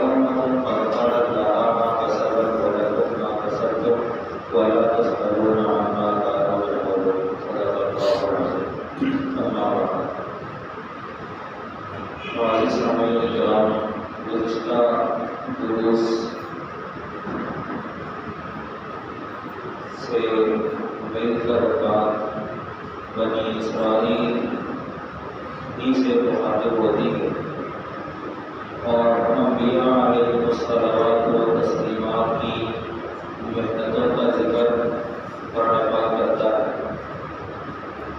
أمة قد خلت لها ما كسبت ولكم ما كسبتم ولا تسألون عما كانوا يعملون. صدق الله العظيم. أما بعد، معزز سامعین کرام، گزشتہ دروس سے مل کر بات بنی اسرائیل ہی سے مخاطب ہوتی ہے اور انبیاء علیہ الصلوات و تسلیمات کی محنتوں کا ذکر قرآن پاک کرتا ہے.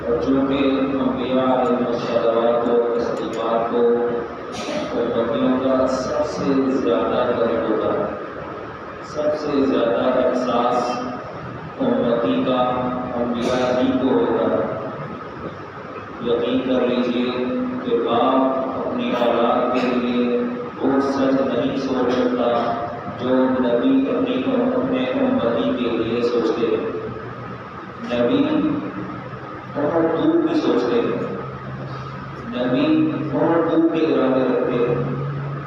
اور چونکہ انبیاء علیہ الصلوات و تسلیمات کو امتیوں کا سب سے زیادہ درد ہوتا ہے، سب سے زیادہ احساس امتی کا انبیاء ہی کو ہوتا ہے. یقین کر لیجیے کہ باپ اپنی اولاد کے لیے وہ سچ نہیں سوچ سکتا جو نبی اپنے امتی کے لیے سوچتے ہیں. نبی بہت دور کی سوچتے ہیں، نبی بہت دور کے ارادے رکھتے ہیں.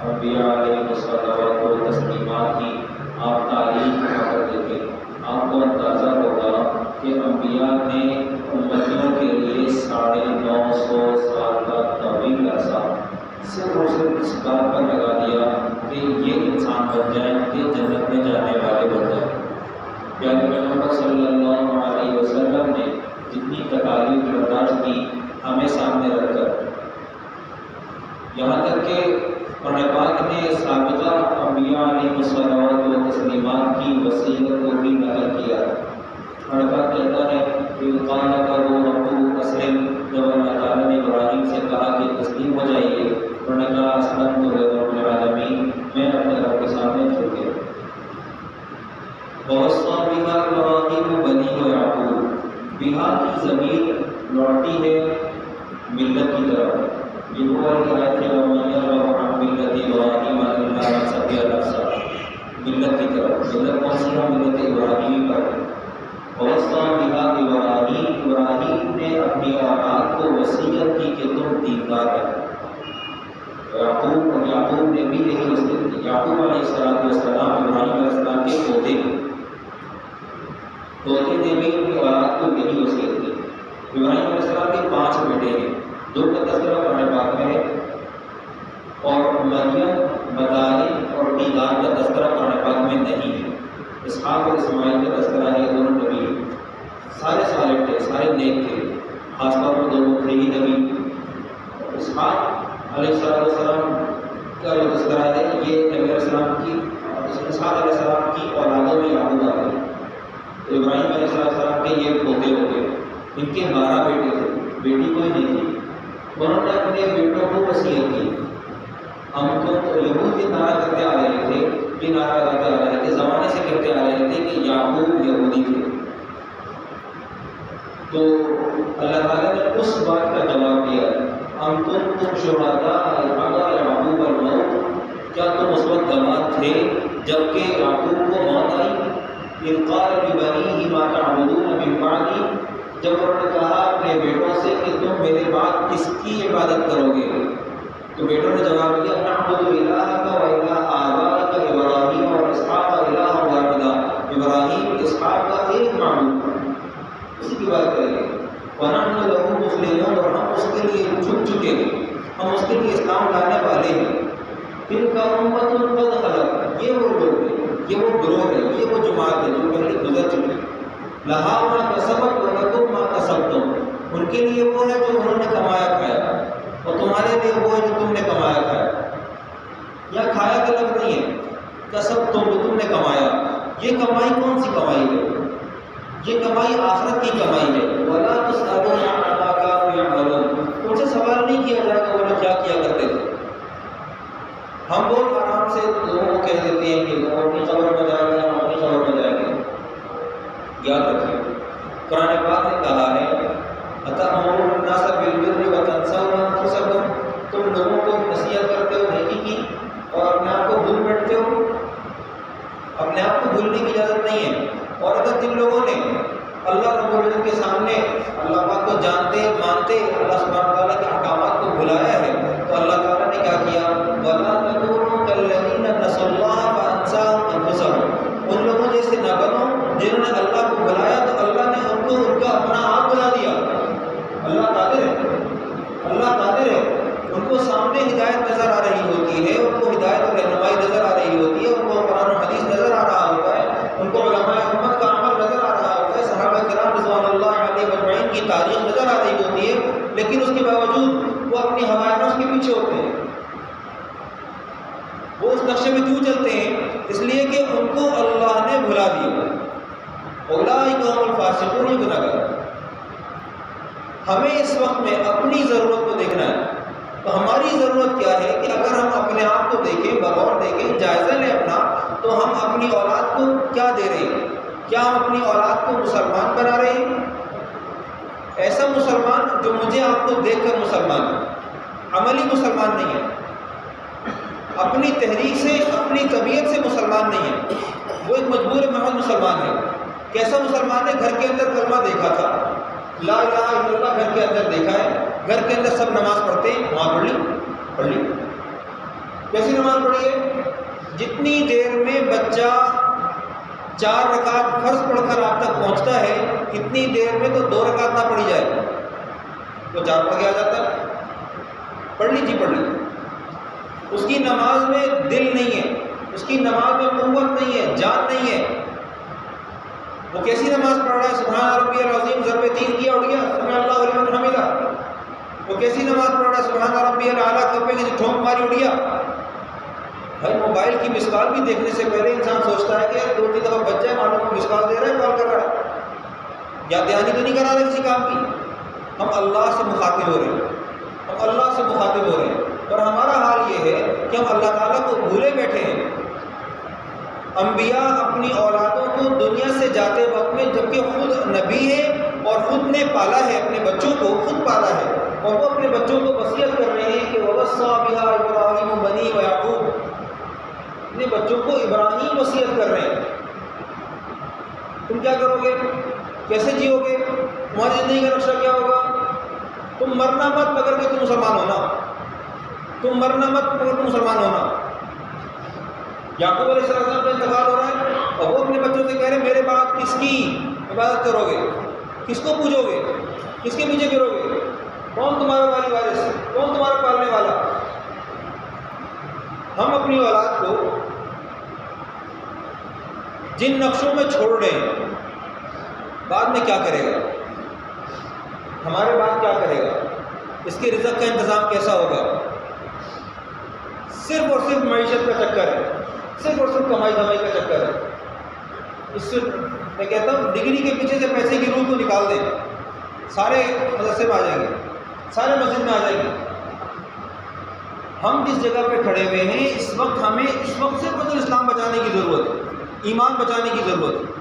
انبیاء علیہ الصلوات و تسلیمات کی آپ تاریخ کر دیکھیں، آپ کو اندازہ ہوگا کہ انبیاء نے امتیوں کے لیے 950 سال کا طویل عرصہ صرف اور صرف اس بات پر لگا دیا کہ یہ انسان بن جائیں، یہ جنت میں جانے والے بن جائیں. پیارے پیغمبر صلی اللہ علیہ وسلم نے جتنی تکالیف برداشت کی ہمیں سامنے رکھ کر، یہاں تک کہ قرآن پاک نے سابقہ انبیاء علیہ الصلوات و تسلیمات کی وصیت کو بھی نقل کیا. قرآن پاک کہتا ہے کہ قال ربکم اسلم، جب اللہ تعالیٰ نے ابراہیم سے کہا کہ تسلیم ہو جائیے، انہوں نے کہا اسلمت لرب العالمین، میں اپنے رب کے سامنے جھک گیا. ووصى بها ابراہیم بنیہ ویعقوب، بہا کی ضمیر لوٹتی ہے ملت کی طرف. یہ وہ آیت ہے وَمَن يَرْغَبُ عَن مِلَّةِ إِبْرَاهِيمَ إِلَّا مَن سَفِهَ نَفْسَهُ، ملت کی طرف. ملت کون سی ہے؟ ملت ابراہیمی پر. ووصى بها ابراہیم، ابراہیم نے اپنی اولاد کو وصیت کی کہ تم دیندار رہو. یعقوب نے بھی یہی وصیت کی. یعقوب علیہ السلام ابراہیم علیہ السلام کے پوتے نے بھی اپنی اولاد کو یہی وصیت کی. ابراہیم علیہ السلام کے 5 بیٹے ہیں، 2 کا تذکرہ قرآن پاک میں ہے اور مریم، مدائن اور دیدار کا تذکرہ قرآن پاک میں نہیں ہے. اسحاق اور اسماعیل کا تذکرہ ہے، دونوں نبی سارے صالح تھے، سارے نیک تھے. خاص طور پر 2 تھے ہی نبی. اسحاق علیہ السلام کا جو تذکرہ ہے یہ نبی علیہ السلام کی، اسحاق علیہ السلام کی اولادوں میں یعقوب آ گئے. ابراہیم علیہ السلام کے یہ پوتے ہو گئے. ان کے 12 بیٹے تھے، بیٹی کوئی نہیں تھی. انہوں نے اپنے بیٹوں کو وصیت کی. ہم تو یہود یہ نعرہ کرتے آ رہے تھے، یہ نعرہ کرتے آ رہے تھے، زمانے سے کرتے آ رہے تھے کہ یعقوب یہودی تھے. تو اللہ تعالیٰ نے اس بات کا جواب دیا، ام کنتم شہداء اذ حضر یعقوب الموت، کیا تم اس وقت گواہ تھے جبکہ یعقوب کو موت آئی؟ اذ قال لبنیہ ما تعبدون من بعدی، جب انہوں نے کہا اپنے بیٹوں سے کہ تم میرے بعد کس کی عبادت کرو گے؟ تو بیٹوں نے جواب دیا نعبد الہک و الہ آبائک ابراہیم و اسحاق الہا واحدا، ابراہیم اسحاق کا ایک معبود، اسی کی بات کریں گے. ونحن لہ مسلمون، اور ہم اس کے لیے جھک چکے ہیں، ہم اس کے لیے اسلام لانے والے ہیں. تلک امۃ قد خلت، یہ وہ لوگ ہیں، یہ وہ گروہ ہے، یہ وہ جماعت ہے جو پہلے گزر چکے. لہا ما کسبت ولکم ما کسبتم، ان کے لیے وہ ہے جو انہوں نے کمایا کھایا، اور تمہارے لیے وہ ہے جو تم نے کمایا کھایا. یا کھایا کا لفظ نہیں ہے، کسبتم جو تم نے کمایا. یہ کمائی کون سی کمائی ہے؟ یہ کمائی آخرت کی کمائی ہے. ولا تسألون عما كانوا يعملون، ان سے سوال نہیں کیا جائے گا وہ لوگ کیا کیا کرتے تھے. ہم بہت آرام سے لوگوں کو کہہ دیتے ہیں کہ وہ اپنی قبر میں جائیں گے، ہم اپنی قبر میں جائیں گے. یاد رکھیے قرآن پاک نے کہا ہے اتأمرون الناس بالبر وتنسون انفسکم، تم لوگوں کو نصیحت کرتے ہو نیکی کی اور اپنے آپ کو بھول بیٹھتے ہو. اپنے آپ کو بھولنے کی اجازت نہیں ہے. اور اگر جن لوگوں نے اللہ رب العزت کے سامنے اللہ پاک کو جانتے مانتے اللہ سبحانہ تعالیٰ کے احکامات کو بھلایا ہے تو اللہ تعالیٰ نے کیا کیا؟ وَلَا تَكُونُوا كَالَّذِينَ نَسُوا وہ اس نقشے میں کیوں چلتے ہیں؟ اس لیے کہ ان کو اللہ نے بھلا دیا۔ اولئک هم الفاسقون، یہ گناہگار۔ ہمیں اس وقت میں اپنی ضرورت کو دیکھنا ہے۔ تو ہماری ضرورت کیا ہے کہ اگر ہم اپنے آپ کو دیکھیں، بغور دیکھیں، جائزہ لیں اپنا، تو ہم اپنی اولاد کو کیا دے رہے ہیں؟ کیا ہم اپنی اولاد کو مسلمان بنا رہے ہیں؟ ایسا مسلمان جو مجھے آپ کو دیکھ کر مسلمان ہے، عملی مسلمان نہیں ہے، اپنی تحریک سے، اپنی طبیعت سے مسلمان نہیں ہے، وہ ایک مجبور محض مسلمان ہے۔ کیسا مسلمان ہے؟ گھر کے اندر کلمہ دیکھا تھا، لا الہ الا اللہ گھر کے اندر دیکھا ہے، گھر کے اندر سب نماز پڑھتے ہیں، وہاں پڑھ لی۔ کیسی نماز پڑھی ہے؟ جتنی دیر میں بچہ 4 رکعت فرض پڑھ کر آپ تک پہنچتا ہے، اتنی دیر میں تو 2 رکعت نہ پڑھی جائے تو 4 پڑھ کے آ جاتا ہے۔ پڑھ لی، اس کی نماز میں دل نہیں ہے، اس کی نماز میں قوت نہیں ہے، جان نہیں ہے۔ وہ کیسی نماز پڑھ رہا ہے؟ سبحان ربی العظیم ضرب 3 کیا، اڑ گیا، سمع اللہ لمن حمدہ۔ وہ کیسی نماز پڑھ رہا ہے؟ سبحان ربی الاعلیٰ کپے کی ٹھونک ماری، اڑ گیا۔ بھائی موبائل کی مس کال بھی دیکھنے سے پہلے انسان سوچتا ہے کہ 2-3 دفعہ بچہ ہے، معلوم کو مس کال دے رہا ہے، کال کر رہا ہے، یا دھیانی تو نہیں کرا رہا کسی کام کی۔ ہم اللہ سے مخاطب ہو رہے ہیں، اور ہمارا حال یہ ہے کہ ہم اللہ تعالیٰ کو بھولے بیٹھے ہیں۔ انبیاء اپنی اولادوں کو دنیا سے جاتے وقت میں، جبکہ خود نبی ہے اور خود نے پالا ہے، اپنے بچوں کو خود پالا ہے، اور وہ اپنے بچوں کو وصیت کر رہے ہیں کہ وَوَصَّىٰ بِهَا إِبْرَاهِيمُ بَنِيهِ وَيَعْقُوبُ، اپنے بچوں کو ابراہیم وصیت کر رہے ہیں۔ تم کیا کرو گے؟ کیسے جیو گے؟ تمہاری زندگی کا نقشہ کیا ہوگا؟ تم مرنا مت مگر کہ تم مسلمان ہونا، تم مرنا مت مگر تم مسلمان ہونا۔ یعقوب علیہ السلام کا انتقال ہو رہا ہے، اور وہ اپنے بچوں سے کہہ رہے ہیں میرے بعد کس کی عبادت کرو گے؟ کس کو پوجو گے؟ کس کے پیچھے پھرو گے؟ کون تمہارا والی وارث؟ کون تمہارا پالنے والا؟ ہم اپنی اولاد کو جن نقشوں میں چھوڑ رہے ہیں، بعد میں کیا کرے گا؟ ہمارے بعد کیا کرے گا؟ اس کے رزق کا انتظام کیسا ہوگا؟ صرف اور صرف معیشت کا چکر ہے، صرف اور صرف کمائی دھمائی کا چکر ہے۔ اس سے میں کہتا ہوں ڈگری کے پیچھے سے پیسے کی روح کو نکال دیں، سارے مدرسے میں آ جائیں گے، سارے مسجد میں آ جائیں گے۔ ہم جس جگہ پہ کھڑے ہوئے ہیں اس وقت، ہمیں اس وقت صرف اسلام بچانے کی ضرورت ہے، ایمان بچانے کی ضرورت ہے۔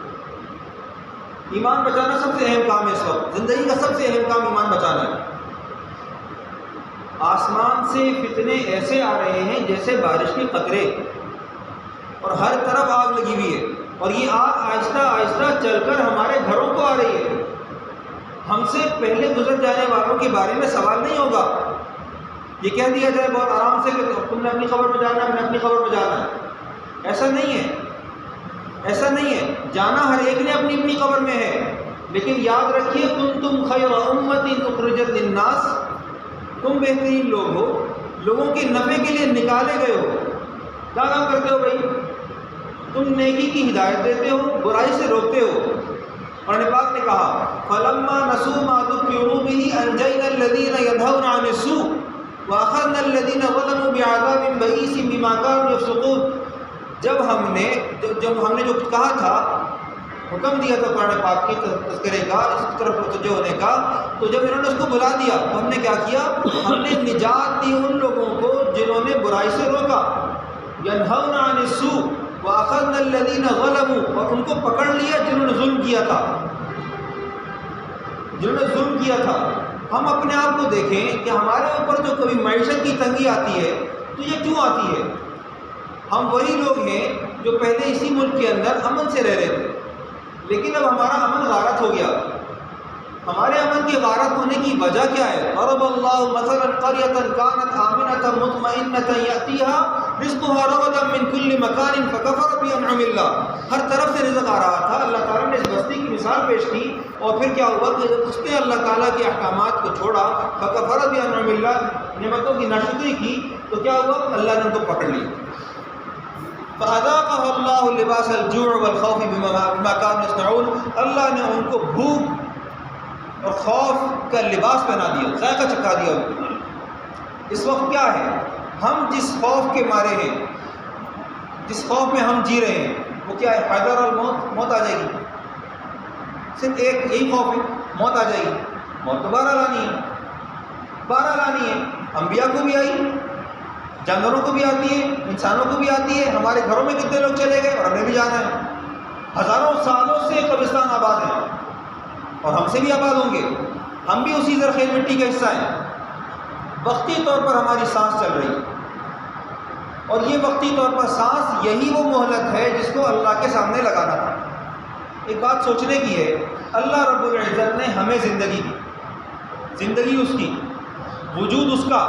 ایمان بچانا سب سے اہم کام ہے، اس وقت زندگی کا سب سے اہم کام ایمان بچانا ہے۔ آسمان سے فتنے ایسے آ رہے ہیں جیسے بارش کے قطرے، اور ہر طرف آگ لگی ہوئی ہے، اور یہ آگ آہستہ آہستہ چل کر ہمارے گھروں کو آ رہی ہے۔ ہم سے پہلے گزر جانے والوں کے بارے میں سوال نہیں ہوگا، یہ کہہ دیا جائے بہت آرام سے کہ تم نے اپنی قبر میں جانا ہے، ہم نے اپنی قبر میں جانا ہے۔ ایسا نہیں ہے، ایسا نہیں ہے، جانا ہر ایک نے اپنی اپنی قبر میں ہے، لیکن یاد رکھیے کنتم خیر امۃ اخرجت للناس، تم بہترین لوگ ہو، لوگوں کے نفع کے لیے نکالے گئے ہو۔ کیا کام کرتے ہو بھائی؟ تم نیکی کی ہدایت دیتے ہو، برائی سے روکتے ہو۔ قرآن پاک نے کہا فَلَمَّا نَسُوا مَا ذُكِّرُوا بِهِ أَنجَيْنَا الَّذِينَ يَنْهَوْنَ عَنِ السُّوءِ وَأَخَذْنَا الَّذِينَ ظَلَمُوا بِعَذَابٍ بَئِيسٍ بِمَا كَانُوا يَفْسُقُونَ۔ جب ہم نے جو کہا تھا، حکم دیا تھا قرآن پاک کی تذکرے کا، اس طرف متوجہ ہونے کا، تو جب انہوں نے اس کو بلا دیا تو ہم نے کیا کیا؟ ہم نے نجات دی ان لوگوں کو جنہوں نے برائی سے روکا، يَنْهَوْنَ عَنِ السُّوءِ وَأَخَذْنَا الَّذِينَ ظَلَمُوا، اور ان کو پکڑ لیا جنہوں نے ظلم کیا تھا، جنہوں نے ظلم کیا تھا۔ ہم اپنے آپ کو دیکھیں کہ ہمارے اوپر جو کبھی معیشت کی تنگی آتی ہے تو یہ کیوں آتی ہے؟ ہم وہی لوگ ہیں جو پہلے اسی ملک کے اندر امن سے رہ رہے تھے، لیکن اب ہمارا امن غارت ہو گیا۔ ہمارے امن کی غارت ہونے کی وجہ کیا ہے؟ ضرب اللہ مثلا قریۃ کانت آمنۃ مطمئنۃ یأتیها رزقها رغدا من کل مکان فکفرت بانعم اللہ۔ ہر طرف سے رزق آ رہا تھا، اللہ تعالیٰ نے اس بستی کی مثال پیش کی، اور پھر کیا ہوا کہ جب اس نے اللہ تعالیٰ کے احکامات کو چھوڑا، فکفرت بانعم اللہ، نعمتوں کی ناشکری کی، تو کیا ہوا؟ اللہ نے ان کو پکڑ لیا۔ فَأَذَاقَهَا اللَّهُ لِبَاسَ الْجُوعِ وَالْخَوْفِ بِمَا كَانُوا يَصْنَعُونَ، اللہ نے ان کو بھوک اور خوف کا لباس پہنا دیا، ذائقہ چکھا دیا ان کو۔ اس وقت کیا ہے؟ ہم جس خوف کے مارے ہیں، جس خوف میں ہم جی رہے ہیں وہ کیا ہے؟ حذر الموت، موت آ جائے گی، صرف ایک یہی خوف ہے، موت آ جائے گی۔ موت تو بہرحال آنی ہے، بہرحال آنی ہے، انبیاء کو بھی آئی، جانوروں کو بھی آتی ہے، انسانوں کو بھی آتی ہے، ہمارے گھروں میں کتنے لوگ چلے گئے اور ہمیں بھی جانا ہے۔ ہزاروں سالوں سے قبرستان آباد ہیں اور ہم سے بھی آباد ہوں گے، ہم بھی اسی زرخیز مٹی کا حصہ ہیں۔ وقتی طور پر ہماری سانس چل رہی ہے، اور یہ وقتی طور پر سانس یہی وہ مہلت ہے جس کو اللہ کے سامنے لگانا تھا۔ ایک بات سوچنے کی ہے، اللہ رب العزت نے ہمیں زندگی دی، زندگی اس کی، وجود اس کا،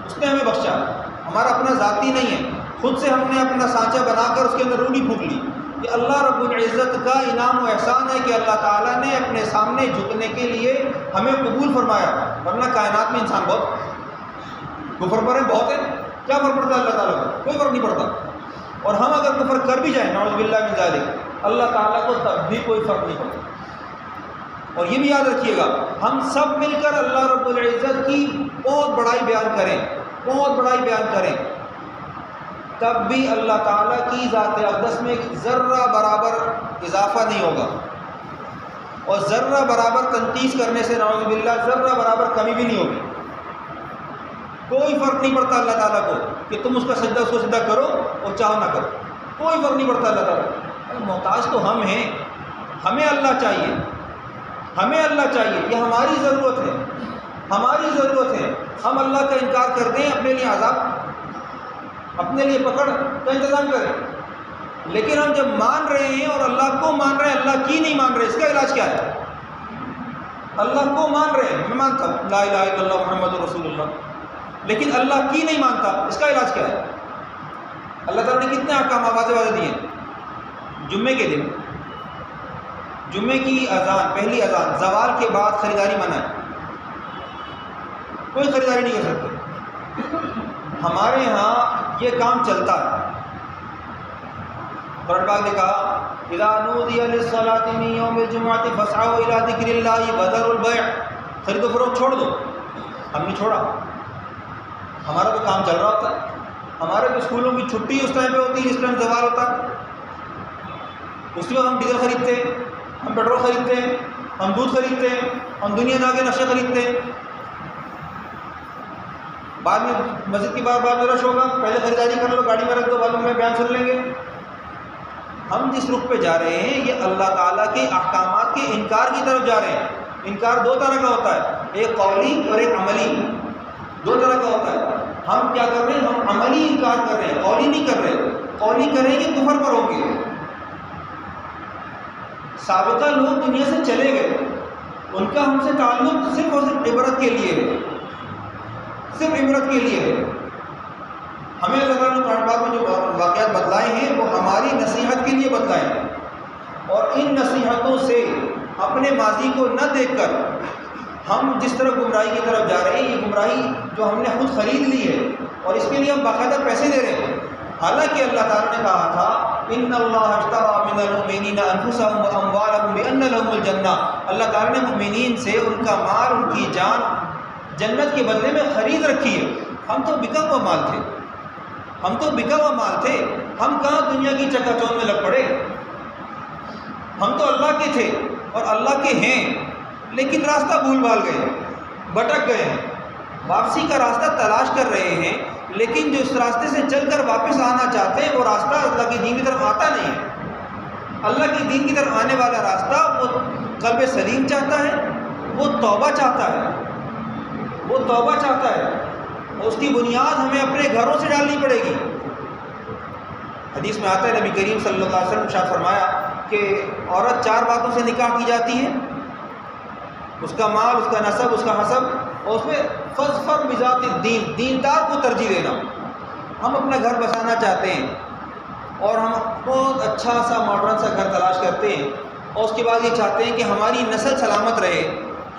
اس نے ہمیں بخشا، ہمارا اپنا ذاتی نہیں ہے، خود سے ہم نے اپنا سانچہ بنا کر اس کے اندر روڑی پھونک لی۔ یہ اللہ رب العزت کا انعام و احسان ہے کہ اللہ تعالیٰ نے اپنے سامنے جھکنے کے لیے ہمیں قبول فرمایا، ورنہ کائنات میں انسان بہت کفر پر ہیں، بہت ہیں، کیا فرق پڑتا ہے اللہ تعالیٰ کو؟ کوئی فرق نہیں پڑتا۔ اور ہم اگر کفر کر بھی جائیں، نعوذ باللہ من ذالک، اللہ تعالیٰ کو تب بھی کوئی فرق نہیں پڑتا۔ اور یہ بھی یاد رکھیے گا، ہم سب مل کر اللہ رب العزت کی بہت بڑائی بیان کریں، بہت بڑائی بیان کریں، تب بھی اللہ تعالیٰ کی ذات اقدس میں ذرہ برابر اضافہ نہیں ہوگا، اور ذرہ برابر تنقیص کرنے سے نعوذ باللہ ذرہ برابر کمی بھی نہیں ہوگی۔ کوئی فرق نہیں پڑتا اللہ تعالیٰ کو کہ تم اس کا سجدہ اس کو سجدہ کرو اور چاہو نہ کرو، کوئی فرق نہیں پڑتا اللہ تعالیٰ۔ محتاج تو ہم ہیں، ہمیں اللہ چاہیے، ہمیں اللہ چاہیے، یہ ہماری ضرورت ہے، ہماری ضرورت ہے۔ ہم اللہ کا انکار کر دیں، اپنے لیے عذاب، اپنے لیے پکڑ کا انتظام کریں، لیکن ہم جب مان رہے ہیں اور اللہ کو مان رہے ہیں، اللہ کی نہیں مان رہے، اس کا علاج کیا ہے؟ اللہ کو مان رہے ہیں، میں مانتا ہوں لا الہ الا اللہ محمد رسول اللہ، لیکن اللہ کی نہیں مانتا، اس کا علاج کیا ہے؟ اللہ تعالیٰ نے کتنے احکام واضح دیے ہیں۔ جمعے کے دن، جمعے کی اذان، پہلی اذان، زوال کے بعد خریداری منع ہے، کوئی خریداری نہیں کر سکتے۔ ہمارے ہاں یہ کام چلتا ہے۔ قرآن پاک نے کہا اذا نودی للصلاۃ من یوم الجمعۃ فاسعوا الی ذکر اللہ وذروا البیع، خرید و فروخت چھوڑ دو۔ ہم نے چھوڑا، ہمارا تو کام چل رہا ہوتا ہے، ہمارے تو اسکولوں کی چھٹی اس ٹائم پہ ہوتی ہے جس ٹائم زوال ہوتا ہے، اسی وقت ہم ڈیزل خریدتے ہیں، ہم پیٹرول خریدتے ہیں، ہم دودھ خریدتے ہیں، ہم دنیا دار کے نشے خریدتے ہیں۔ بعد میں مسجد کی بار میں رش ہوگا، پہلے خریداری کر لو، گاڑی میں رکھ دو، بعد میں بیان سن لیں گے۔ ہم جس رخ پہ جا رہے ہیں یہ اللہ تعالیٰ کے احکامات کے انکار کی طرف جا رہے ہیں۔ انکار دو طرح کا ہوتا ہے، ایک قولی اور ایک عملی، دو طرح کا ہوتا ہے۔ ہم کیا کر رہے ہیں؟ ہم عملی انکار کر رہے ہیں، قولی نہیں کر رہے۔ قولی کریں گے کفر پر ہوں گے۔ سابقہ لوگ دنیا سے چلے گئے، ان کا ہم سے تعلق صرف اور صرف عبرت کے لیے ہے، صرف عبرت کے لیے ہے۔ ہمیں اللہ تعالیٰ نے قرآن پاک میں جو واقعات بتلائے ہیں وہ ہماری نصیحت کے لیے بتلائے ہیں، اور ان نصیحتوں سے اپنے ماضی کو نہ دیکھ کر ہم جس طرح گمراہی کی طرف جا رہے ہیں، یہ گمراہی جو ہم نے خود خرید لی ہے اور اس کے لیے ہم باقاعدہ پیسے دے رہے ہیں۔ حالانکہ اللہ تعالیٰ نے کہا تھا ان اللہ اشتری من المؤمنین انفسهم واموالهم بان لهم الجنہ، اللہ تعالیٰ نے مومنین سے ان کا مال، ان کی جان جنت کے بدلے میں خرید رکھی ہے۔ ہم تو بکا ہوا مال تھے، ہم تو بکا ہوا مال تھے، ہم کہاں دنیا کی چکا چوند میں لگ پڑے؟ ہم تو اللہ کے تھے اور اللہ کے ہیں، لیکن راستہ بھول بھال گئے، بھٹک گئے ہیں، واپسی کا راستہ تلاش کر رہے ہیں، لیکن جو اس راستے سے چل کر واپس آنا چاہتے ہیں وہ راستہ اللہ کی دین کی طرف آتا نہیں ہے۔ اللہ کی دین کی طرف آنے والا راستہ وہ قلب سلیم چاہتا ہے، وہ توبہ چاہتا ہے، وہ توبہ چاہتا ہے، اور اس کی بنیاد ہمیں اپنے گھروں سے ڈالنی پڑے گی۔ حدیث میں آتا ہے، نبی کریم صلی اللہ علیہ وسلم نے ارشاد فرمایا کہ عورت 4 باتوں سے نکاح کی جاتی ہے، اس کا مال، اس کا نسب، اس کا حسب، اور اس میں فاظفر بذات الدین، دیندار کو ترجیح دینا۔ ہم اپنا گھر بسانا چاہتے ہیں اور ہم بہت اچھا سا ماڈرن سا گھر تلاش کرتے ہیں، اور اس کے بعد یہ چاہتے ہیں کہ ہماری نسل سلامت رہے،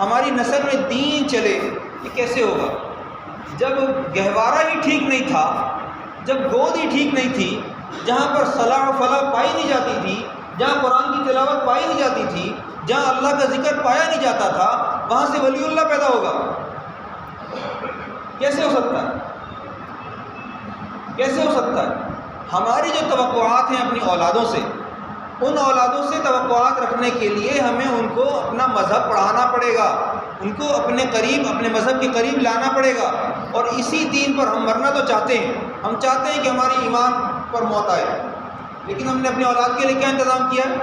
ہماری نسل میں دین چلے۔ یہ کیسے ہوگا جب گہوارہ ہی ٹھیک نہیں تھا، جب گود ہی ٹھیک نہیں تھی، جہاں پر صلاح و فلاح پائی نہیں جاتی تھی، جہاں قرآن کی تلاوت پائی نہیں جاتی تھی، جہاں اللہ کا ذکر پایا نہیں جاتا تھا، وہاں سے ولی اللہ پیدا ہوگا؟ کیسے ہو سکتا ہے؟ کیسے ہو سکتا ہے؟ ہماری جو توقعات ہیں اپنی اولادوں سے، ان اولادوں سے توقعات رکھنے کے لیے ہمیں ان کو اپنا مذہب پڑھانا پڑے گا، ان کو اپنے قریب، اپنے مذہب کے قریب لانا پڑے گا، اور اسی دین پر ہم مرنا تو چاہتے ہیں، ہم چاہتے ہیں کہ ہماری ایمان پر موت آئے، لیکن ہم نے اپنی اولاد کے لیے کیا انتظام کیا ہے؟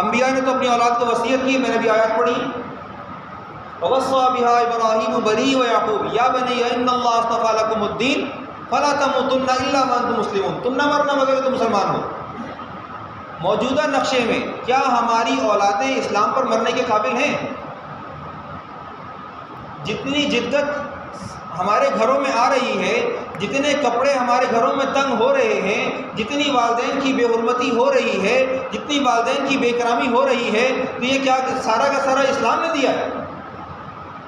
انبیاء نے تو اپنی اولاد کو وصیت کی، میں نے بھی آیات پڑھی، وَوَصَّىٰ بِهَا إِبْرَاهِيمُ بَنِيهِ وَيَعْقُوبُ يَا بَنِيَّ إِنَّ اللَّهَ اصْطَفَىٰ لَكُمُ الدِّينَ فَلَا تَمُوتُنَّ إِلَّا وَأَنتُم مُّسْلِمُونَ، تم نہ مرنا مگر کہ تم مسلمان ہو۔ موجودہ نقشے میں کیا ہماری اولادیں اسلام پر مرنے کے قابل ہیں؟ جتنی جدت ہمارے گھروں میں آ رہی ہے، جتنے کپڑے ہمارے گھروں میں تنگ ہو رہے ہیں، جتنی والدین کی بے حرمتی ہو رہی ہے، جتنی والدین کی بے کرامی ہو رہی ہے، تو یہ کیا سارا کا سارا اسلام نے دیا ہے؟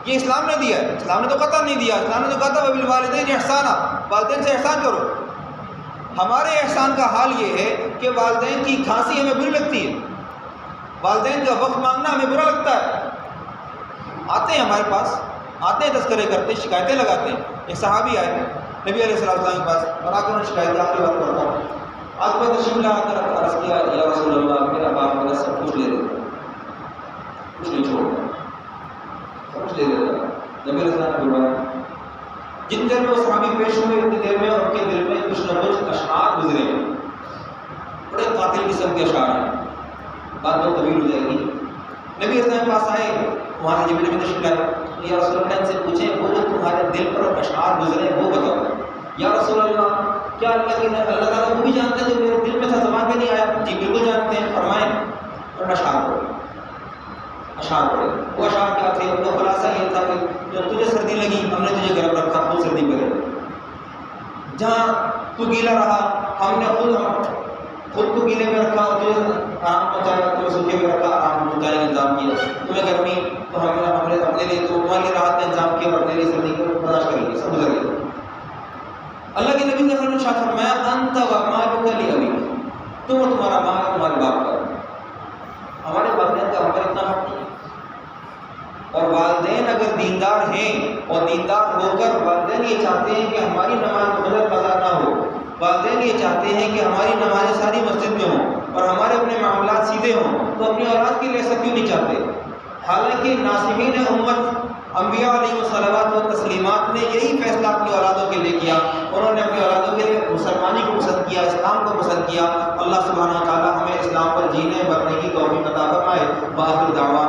یہ اسلام نے دیا ہے؟ اسلام نے تو قطعا نہیں دیا۔ اسلام نے تو کہا تھا وَبِالْوَالِدَيْنِ احسانا، والدین سے احسان کرو۔ ہمارے احسان کا حال یہ ہے کہ والدین کی کھانسی ہمیں بری لگتی ہے، والدین کا وقت مانگنا ہمیں برا لگتا ہے۔ آتے ہیں ہمارے پاس، آتے ہیں، تذکرے کرتے، شکایتیں لگاتے ہیں۔ ایک صحابی آئے نبی علیہ السلام کے پاس اور آ کر انہوں نے شکایت کی، آخری بات کرتا ہوں، آج میں تشریف لا کر عرض کیا یا رسول اللہ میرا باپ میرا سب کچھ لے دیتا، کچھ نہیں چھوڑتا، سب کچھ لے دیتا۔ نبی علیہ السلام نے فرمایا، جن دیر میں وہ صحابی پیش ہوئے اتنی دیر میں ان کے دل میں کچھ نہ کچھ اشعار گزرے، بڑے قاتل قسم کے اشعار ہیں، بات بہت طویل ہو جائے گی۔ نبی علیہ السلام کے پاس آئے، وہاں سے جبریل نے تشریف لائے، یا رسول اللہ ان سے پوچھیں وہ جو تمہارے دل پر اشعار گزرے وہ بتاؤ۔ یا رسول اللہ کیا اللہ تعالیٰ وہ بھی جانتے ہیں جو میرے دل میں تھا زبان پہ نہیں آیا؟ جی بالکل جانتے ہیں، فرمائیں۔ اور اشعار پڑھے، اشعار پڑھے۔ وہ اشعار کیا تھے؟ ان کا خلاصہ یہ تھا کہ جب تجھے سردی لگی ہم نے تجھے گرم رکھا، خود سردی پہ رہے، جہاں تو گیلا رہا ہم نے خود کو گیلے میں رکھا اور تجھے آرام پہنچایا، تمہیں سوکھے میں رکھا، آرام پہنچانے کا انتظام کیا، تمہیں گرمی تو ہم نے اپنے لیے تو تمہارے لیے راحت کا انتظام کیا اور اپنے لیے سردی کو برداشت کر لیا، سب گزر گیا۔ اللہ کے نبی صلی اللہ علیہ وسلم نے شاہ فرمایا انت ومالک لابیک، تم اور تمہارا مال تمہارے باپ کا۔ ہمارے والدین کا ہمارے اتنا حق نہیں، اور والدین اگر دیندار ہیں اور دیندار ہو کر والدین یہ چاہتے ہیں کہ ہماری نماز غلط قضا نہ ہو، والدین یہ چاہتے ہیں کہ ہماری نمازیں ساری مسجد میں ہوں اور ہمارے اپنے معاملات سیدھے ہوں، تو اپنی اولاد کے لیے ایسا کیوں نہیں چاہتے؟ حالانکہ ناصحین امت انبیاء علیہ الصلوات و تسلیمات نے یہی فیصلہ اپنی اولادوں کے لیے کیا، انہوں نے اپنی اولادوں کے لیے مسلمانی کو پسند کیا، اسلام کو پسند کیا۔ اللہ سبحانہ و تعالی ہمیں اسلام پر جینے مرنے کی توفیق عطا فرمائے۔ وآخر دعوانا